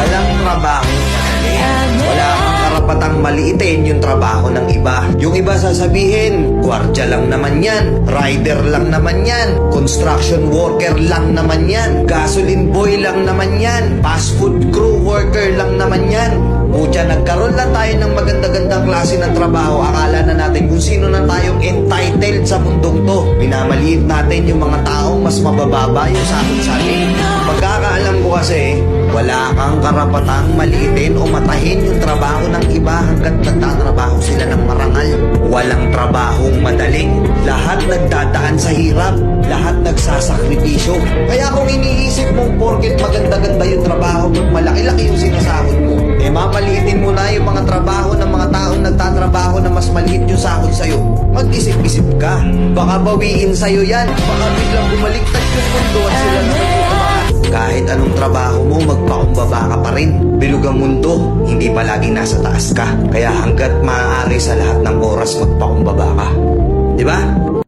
Walang trabaho madali. Wala kang karapatang maliitin yung trabaho ng iba. Yung iba sasabihin, gwardiya lang naman yan, rider lang naman yan, construction worker lang naman yan, gasoline boy lang naman yan, fast food crew worker lang naman yan. Mutya, nagkaroon lang tayo ng maganda-gandang klase ng trabaho. Akala na natin kung sino na tayong entitled sa mundong to. Minamaliit natin yung mga taong mas mabababa yung sakit-sakit. Pagkakaalam ko kasi, wala kang karapatang maliitin o matahin yung trabaho ng iba hanggat nagtatrabaho sila ng marangal. Walang trabahong madaling. Lahat nagdadaan sa hirap. Lahat nagsasakripisyo. Kaya kung iniisip mong porket maganda-ganda yung trabaho at malaki-laki yung sinasahod mo, mamaliitin mo na yung mga trabaho ng mga taong nagtatrabaho na mas maliit yung sahod sa'yo. Mag-isip-isip ka. Baka bawiin sa'yo yan. Baka biglang bumaliktad yung mundo at sila naman yung umangat. Kahit anong trabaho mo, magpakumbaba ka pa rin. Bilog ang mundo, hindi palaging nasa taas ka. Kaya hanggat maaari sa lahat ng oras, magpakumbaba ka. Diba?